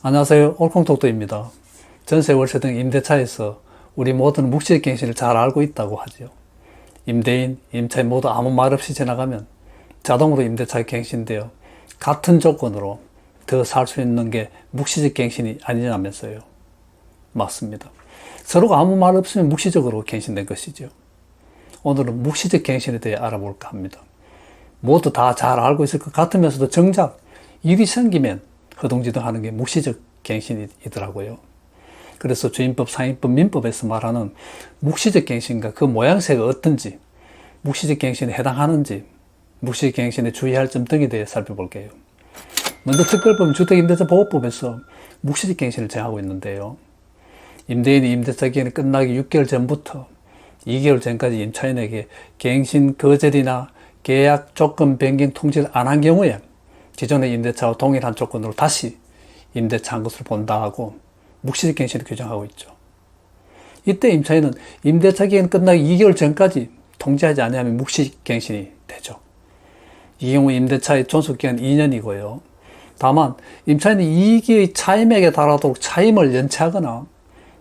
안녕하세요. 올콩톡도입니다. 전세, 월세 등 임대차에서 우리 모두는 묵시적갱신을 잘 알고 있다고 하죠. 임대인, 임차인 모두 아무 말 없이 지나가면 자동으로 임대차가 갱신되어 같은 조건으로 더 살 수 있는 게 묵시적갱신이 아니냐면서요. 맞습니다. 서로가 아무 말 없으면 묵시적으로 갱신된 것이죠. 오늘은 묵시적갱신에 대해 알아볼까 합니다. 모두 다 잘 알고 있을 것 같으면서도 정작 일이 생기면 허둥지둥하는 게 묵시적 갱신이더라고요. 그래서 주임법, 상임법, 민법에서 말하는 묵시적 갱신과 그 모양새가 어떤지, 묵시적 갱신에 해당하는지, 묵시적 갱신에 주의할 점 등에 대해 살펴볼게요. 먼저 특별법 주택임대차보호법에서 묵시적 갱신을 정하고 있는데요. 임대인이 임대차 기간이 끝나기 6개월 전부터 2개월 전까지 임차인에게 갱신 거절이나 계약 조건 변경 통지를 안 한 경우에 기존의 임대차와 동일한 조건으로 다시 임대차 한 것으로 본다 하고 묵시적 갱신을 규정하고 있죠. 이때 임차인은 임대차 기간 끝나기 2개월 전까지 통지하지 않으면 묵시적 갱신이 되죠. 이 경우 임대차의 존속기간 2년이고요. 다만 임차인이 이익의 차임액에 달하도록 차임을 연체하거나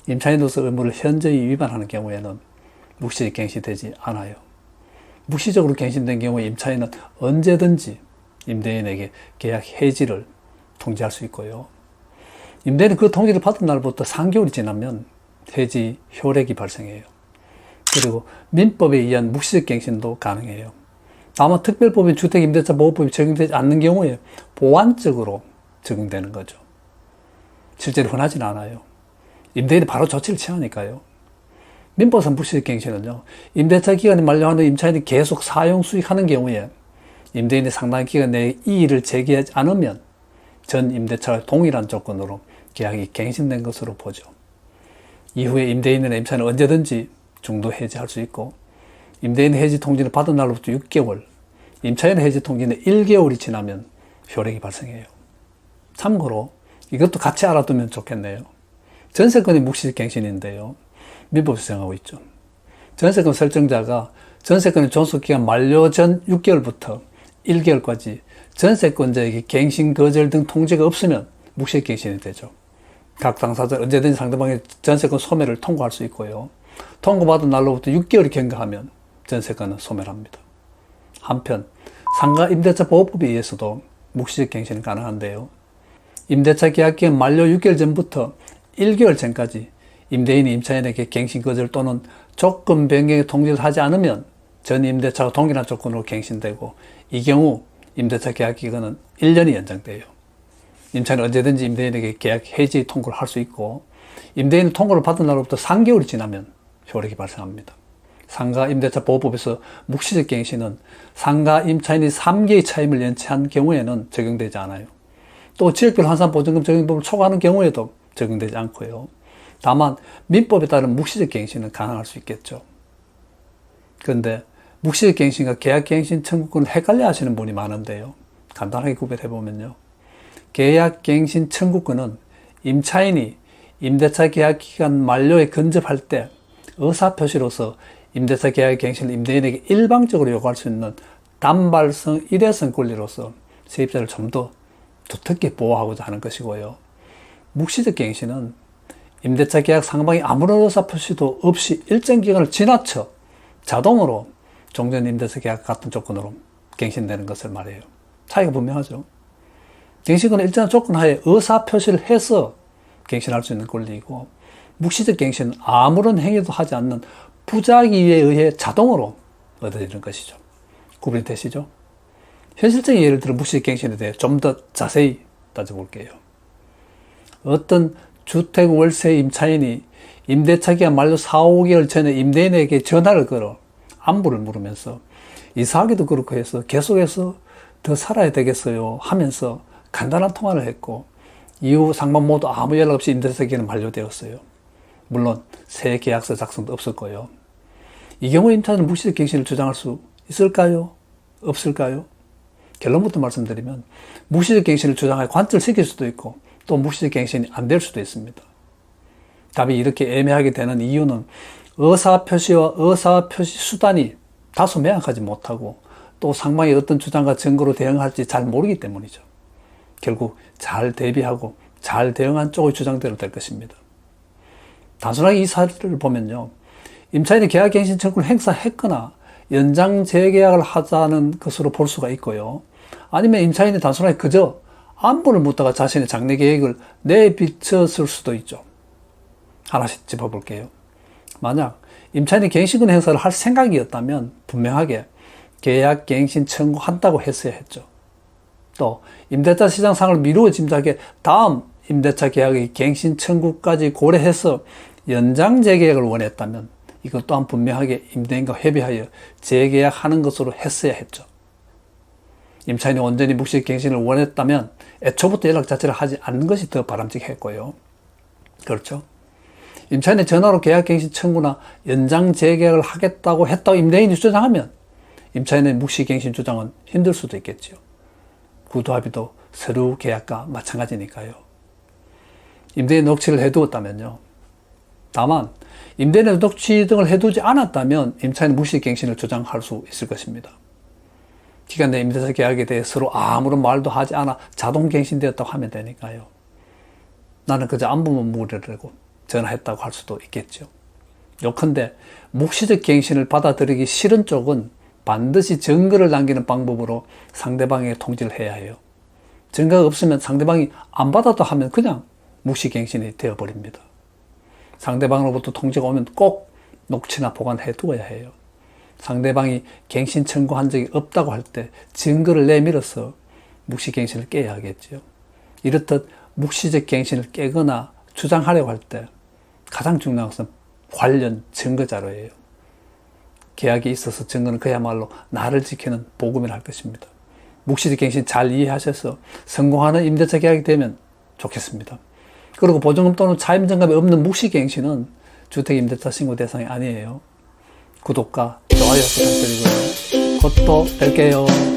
임차인으로서 의무를 현저히 위반하는 경우에는 묵시적 갱신되지 않아요. 묵시적으로 갱신된 경우에 임차인은 언제든지 임대인에게 계약 해지를 통지할 수 있고요. 임대인은 그 통지를 받은 날부터 3개월이 지나면 해지 효력이 발생해요. 그리고 민법에 의한 묵시적 갱신도 가능해요. 다만 특별법인 주택임대차보호법이 적용되지 않는 경우에 보완적으로 적용되는 거죠. 실제로 흔하지는 않아요. 임대인이 바로 조치를 취하니까요. 민법상 묵시적 갱신은요, 임대차 기간이 만료하는 임차인이 계속 사용 수익하는 경우에 임대인이 상당한 기간 내에 이의를 제기하지 않으면 전 임대차와 동일한 조건으로 계약이 갱신된 것으로 보죠. 이후에 임대인이나 임차인은 언제든지 중도 해지할 수 있고 임대인 해지 통지를 받은 날로부터 6개월, 임차인 해지 통지는 1개월이 지나면 효력이 발생해요. 참고로 이것도 같이 알아두면 좋겠네요. 전세권이 묵시적 갱신인데요. 민법에서 정하고 있죠. 전세권 설정자가 전세권의 존속기간 만료 전 6개월부터 1개월까지 전세권자에게 갱신, 거절 등 통지가 없으면 묵시적 갱신이 되죠. 각 당사자는 언제든지 상대방의 전세권 소멸을 통고할 수 있고요. 통고받은 날로부터 6개월이 경과하면 전세권은 소멸합니다. 한편 상가 임대차 보호법에 의해서도 묵시적 갱신이 가능한데요. 임대차 계약기간 만료 6개월 전부터 1개월 전까지 임대인이 임차인에게 갱신, 거절 또는 조건 변경의 통지를 하지 않으면 전 임대차와 동일한 조건으로 갱신되고 이 경우 임대차 계약 기간은 1년이 연장돼요. 임차인은 언제든지 임대인에게 계약 해지 통고를 할 수 있고 임대인은 통고를 받은 날로부터 3개월이 지나면 효력이 발생합니다. 상가 임대차 보호법에서 묵시적 갱신은 상가 임차인이 3개의 차임을 연체한 경우에는 적용되지 않아요. 또 지역별 환산보증금 적용법을 초과하는 경우에도 적용되지 않고요. 다만 민법에 따른 묵시적 갱신은 가능할 수 있겠죠. 그런데 묵시적 갱신과 계약갱신 청구권을 헷갈려 하시는 분이 많은데요. 간단하게 구별해보면요. 계약갱신 청구권은 임차인이 임대차 계약기간 만료에 근접할 때 의사표시로서 임대차 계약갱신을 임대인에게 일방적으로 요구할 수 있는 단발성, 일회성 권리로서 세입자를 좀 더 두텁게 보호하고자 하는 것이고요. 묵시적 갱신은 임대차 계약 상방이 아무런 의사표시도 없이 일정 기간을 지나쳐 자동으로 종전 임대차 계약 같은 조건으로 갱신되는 것을 말해요. 차이가 분명하죠. 갱신권은 일정한 조건 하에 의사표시를 해서 갱신할 수 있는 권리이고 묵시적 갱신은 아무런 행위도 하지 않는 부작위에 의해 자동으로 얻어지는 것이죠. 구분이 되시죠? 현실적인 예를 들어 묵시적 갱신에 대해 좀 더 자세히 따져볼게요. 어떤 주택 월세 임차인이 임대차 기간 만료 4, 5개월 전에 임대인에게 전화를 걸어 안부를 물으면서 이사하기도 그렇고 해서 계속해서 더 살아야 되겠어요 하면서 간단한 통화를 했고 이후 상반 모두 아무 연락 없이 임대차 기간은 만료되었어요. 물론 새 계약서 작성도 없을 거예요. 이 경우 임차인은 묵시적 갱신을 주장할 수 있을까요? 없을까요? 결론부터 말씀드리면 묵시적 갱신을 주장하여 관철 시킬 수도 있고 또 묵시적 갱신이 안 될 수도 있습니다. 답이 이렇게 애매하게 되는 이유는 의사표시와 의사표시 수단이 다소 명확하지 못하고 또 상방의 어떤 주장과 증거로 대응할지 잘 모르기 때문이죠. 결국 잘 대비하고 잘 대응한 쪽의 주장대로 될 것입니다. 단순하게 이 사례를 보면요. 임차인이 계약갱신 청구를 행사했거나 연장 재계약을 하자는 것으로 볼 수가 있고요. 아니면 임차인이 단순하게 그저 안부를 묻다가 자신의 장래 계획을 내비쳤을 수도 있죠. 하나씩 짚어볼게요. 만약 임차인이 갱신권 행사를 할 생각이었다면 분명하게 계약갱신 청구한다고 했어야 했죠. 또 임대차 시장상을 미루어 짐작해 다음 임대차 계약의 갱신 청구까지 고려해서 연장 재계약을 원했다면 이것 또한 분명하게 임대인과 협의하여 재계약하는 것으로 했어야 했죠. 임차인이 온전히 묵시갱신을 원했다면 애초부터 연락 자체를 하지 않는 것이 더 바람직했고요. 그렇죠? 임차인이 전화로 계약갱신 청구나 연장 재계약을 하겠다고 했다고 임대인이 주장하면 임차인의 묵시갱신 주장은 힘들 수도 있겠죠. 구두합의도 서류 계약과 마찬가지니까요. 임대인 녹취를 해두었다면요. 다만 임대인의 녹취 등을 해두지 않았다면 임차인은 묵시갱신을 주장할 수 있을 것입니다. 기간 내 임대차 계약에 대해 서로 아무런 말도 하지 않아 자동 갱신되었다고 하면 되니까요. 나는 그저 안부만 물으려고 전화했다고 할 수도 있겠죠. 요컨대 묵시적 갱신을 받아들이기 싫은 쪽은 반드시 증거를 남기는 방법으로 상대방에게 통지를 해야 해요. 증거가 없으면 상대방이 안 받았다 하면 그냥 묵시갱신이 되어버립니다. 상대방으로부터 통지가 오면 꼭 녹취나 보관해 두어야 해요. 상대방이 갱신 청구한 적이 없다고 할 때 증거를 내밀어서 묵시갱신을 깨야 하겠죠. 이렇듯 묵시적 갱신을 깨거나 주장하려고 할 때 가장 중요한 것은 관련 증거 자료예요. 계약이 있어서 증거는 그야말로 나를 지키는 보금이라 할 것입니다. 묵시적 갱신 잘 이해하셔서 성공하는 임대차 계약이 되면 좋겠습니다. 그리고 보증금 또는 차임증감이 없는 묵시갱신은 주택임대차 신고 대상이 아니에요. 구독과 좋아요 부탁드리고요. 곧 또 뵐게요.